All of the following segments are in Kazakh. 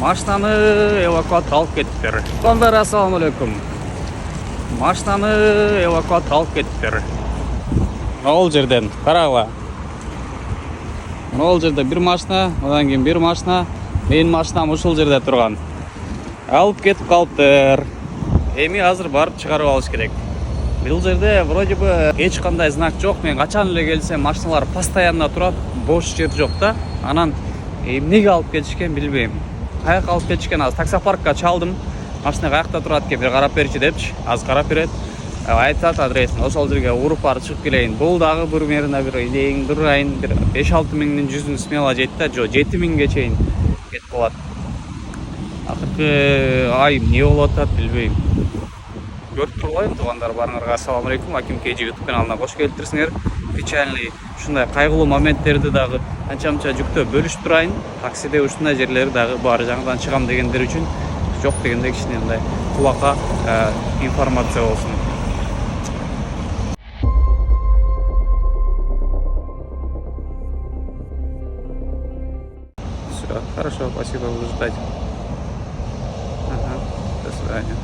Машинаны эвакуатка алып кетиптир. Сондар, ассаламу алейкум. Машинаны эвакуатка алып кетиптир. Ол жерден карагыла. Ол жерде бир машина, одан кийин бир машина, менин машинам ушул жерде турган. Алып кетип калыптыр. Эми азыр барып чыгарып алыш керек. Бул жерде вроде бы эч кандай знак жок. Мен качан эле келсем машиналар постоянно турат, бош жер жок да. Анан эмнеге алып кетишкен билбейм. Каяка алып кетишкен, азыр таксопаркка чалдым. Машина каякта турат экен, бир карап берчи депчи. Азыр карап берет. Айтат адресин, ошол жерге уруп барып чыгып келейин. Бул дагы примерно бир идең дурайын, бир 5-6 миңдин жүзүн смело жетти да, жо 7 миңге чейин кетип калат. Акыркы ай эмне болуп атат билбейм. Көрүп турбайм, туугандар барыңарга ассаламу алейкум. Аким KG YouTube каналына кош келиптирсиңер. Печальный ушундай кайгылуу моменттерди дагы анча-мынча жүктөп бөлүшүп турайын. Таксиде ушундай жерлери дагы бар, жаңыдан чыгам дегендер үчүн жок дегенде кичине мындай кулакка информация болсун. Все, хорошо, спасибо, буду ждать. Ага, до свидания.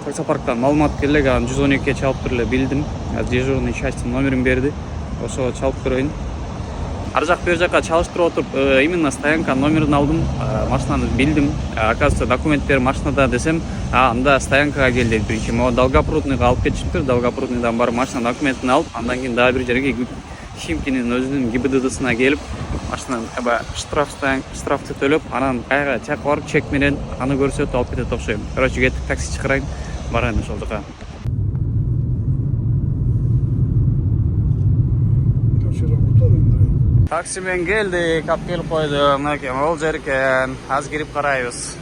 Таксопарктан маалымат келек, анан 112-ге чалып туруп эле билдим. Дежурный часть номерин берди. Ошого чалып көрөйүн. Ар жак бер жакка чалыштырып отуруп, именно стоянка номерин алдым, машинаны билдим. Оказывается, документтер машинада десем, анда стоянкага кел дейт. Биринчи могу Долгопрудныйга алып кетишиптир. Долгопрудныйдан барып машина документин алып, андан кийин дагы бир жерге Химкинин өзүнүн ГИБДДсына келип, машинаны штрафты төлөп, анан кайга чакка барып чек менен аны көрсөтүп алып кетет окшойм. Короче, кеттик, такси чакырайын, барайын ошол жака. Такси менен келдик, алып келип койдум. Мынакей могул жер экен. Азыр кирип карайбыз.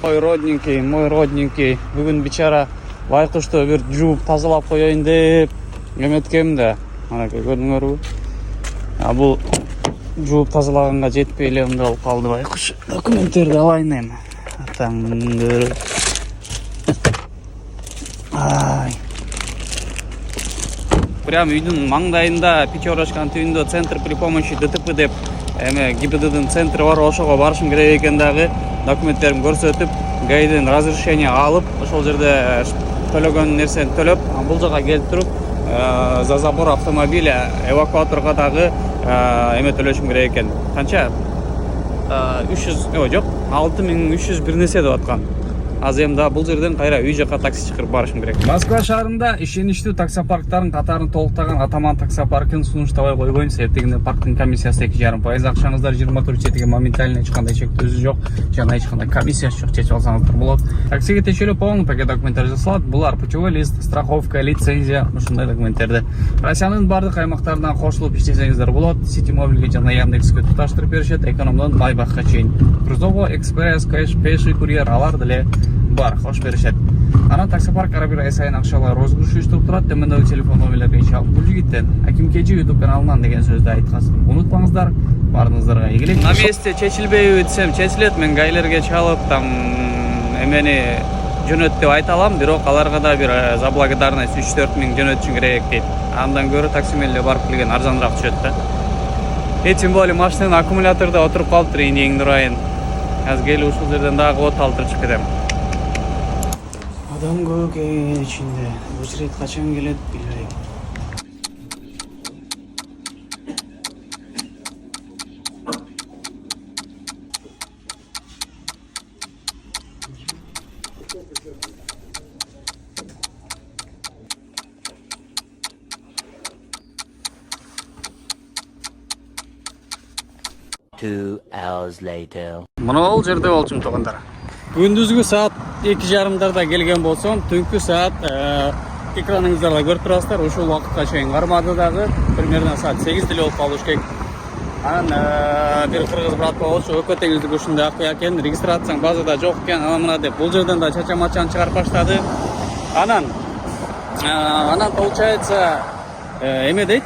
Мой родненький. Бүгүн бичара байкушту бир жууп тазалап коеюн деп эметкем да. Мынакей көрдүңөрбү? Бул жууп тазалаганга жетпей эле мындай болуп калды байкуш. Документтерди алайын эми. Атаңды. Прям үйдүн маңдайында, Печорашканын түбүндө центр при помощи ДТП деп эме ГИБДДдын центри бар, ошого барышым керек экен дагы. Документтеримди көрсөтүп, ГАИден разрешение алып, ошол жерде төлөгөн нерсени төлөп, бул жака келип туруп, за забор автомобиля эвакуаторго дагы эме төлөшүм керек экен. Канча? 300, жок, 6300 бир нерсе деп аткан. Азыр эми да бул жерден кайра үй жака такси чакырып барышым керек. Москва шаарында ишеничтүү таксопарктардын катарын толуктаган Атаман таксопаркын сунуштабай койбойм. Себептегенде парктын комиссиясы 2,5%. Акчаңыздар 24 четиге моментально эч кандай чектөөсү жок, жана эч кандай комиссиясы жок, чечип алсаңыздар болот. Таксиге текшерүү полный пакет документтер жасалат. Булар путевой лист, страховка, лицензия, ушундай документтерди. Россиянын бардык аймактарынан кошулуп иштесеңиздер болот. City Mobile'ге жана Яндекске туташтырып беришет, экономдон Майбахка чейин. Грузово, экспресс, кэш, пеший, курьер, алар деле бар, хош беришет. Анан таксопарк ара бир ай сайын акчалар розыгрыш уюштуруп турат. Төмөндөгү телефон номерлерге чалып бул жигиттен Аким KG YouTube каналынан деген сөздү айткансын унутпаңыздар. Баарыңыздарга ийгилик. На месте чечилбейби десем чечилет. Мен гаилерге чалып, там эмени жөнөт деп айта алам, бирок аларга да бир заблагодарность 3-4 миң жөнөтүшүң керек дейт. Андан көрө такси менен эле барып келген арзаныраак түшөт да. Тем более машинанын аккумуляторунда отуруп калыптыр, эң дурайын. Азыр келип ушул жерден дагы от алдырып чыгып кетем. Адам көп ичинде. Очередь качан келет билбейм. Мына жерде болчумун туугандар. Күндүзгү саат 2:30 келген болсом, түнкү саат экраныңыздарда көрүп турасыздар. Ушул убакытка чейин кармады дагы, примерно саат 8 деле болуп калыш керек. Анан бир кыргыз брат болчу, өкө теңиздиги ушундай акыя экен, регистрацияң базада жок экен, анан мына деп бул жерден да чача-мачаны чыгарып баштады. Анан получается эме дейт.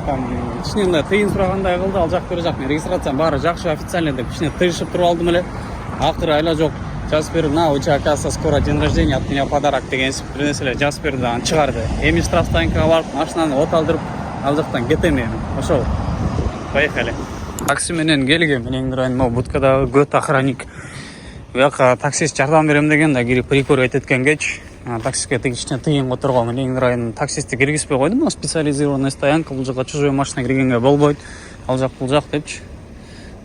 Там кичине мындай тыйын сурагандай кылды, ал жак бер жак. Мен регистрациям баары жакшы, официально деп кичине тыйышып туруп алдым эле. Акыры айла жок. Жазып берип, на, у тебя, оказывается, скоро день рождения, от меня подарок деген бир нерселер жазып берди, аны чыгарды. Эми штрафстоянкага барып, машинаны от алдырып, ал жактан кетем эми. Ошол. Поехали. Такси менен келгем. Менин дурайын могу будкадагы көт охранник. Бияка таксист жардам берем деген да кирип прикуривать эткенгеч, таксистке тегичтен тыйын которгон. Менин дурайын таксистти киргизбей койдум. Специализированный стоянка, бул жака чужой машина киргенге болбойт. Ал жак бул жак депчи.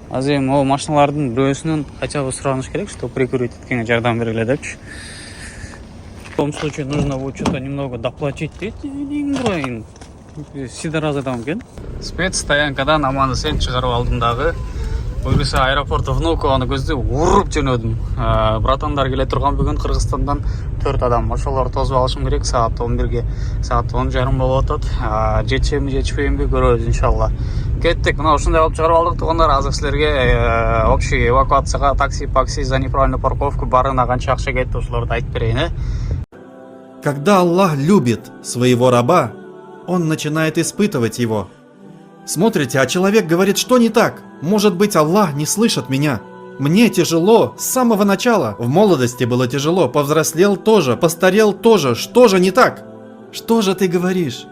Азыр эми могу машиналардын бирөөсүнөн хотя бы сураныш керек, что прикуривать эткенге жардам бергиле депчи. В том случае нужно будет что-то немного доплатить. Менин дурайын сидоразадан экен. Спецстоянкадан аман эсен чыгарып алдым дагы. Буюрса аэропорт Внукованы көздөп уруп жөнөдүм. Братандар келе турган бүгүн Кыргызстандан 4 адам. Ошолорду тосуп алышым керек саат 11ге. Саат 10:30 болуп атат. Жетишемби жетишпеймби көрөбүз иншалла. Кеттик. Мына ушундай алып чыгарып алдык туугандар. Азыр силерге общий эвакуацияга такси за неправильную парковку барына канча акча кетти ошолорду айтып берейин. Когда Аллах любит своего раба, он начинает испытывать его. Смотрите, а человек говорит, что не так? Может быть, Аллах не слышит меня? Мне тяжело с самого начала. В молодости было тяжело, повзрослел тоже, постарел тоже. Что же не так? Что же ты говоришь?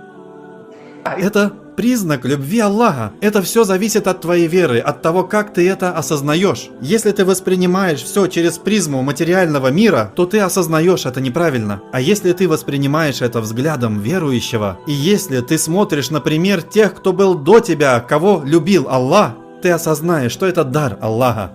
Это признак любви Аллаха. Это все зависит от твоей веры, от того, как ты это осознаешь. Если ты воспринимаешь все через призму материального мира, то ты осознаешь это неправильно. А если ты воспринимаешь это взглядом верующего, и если ты смотришь на пример тех, кто был до тебя, кого любил Аллах, ты осознаешь, что это дар Аллаха.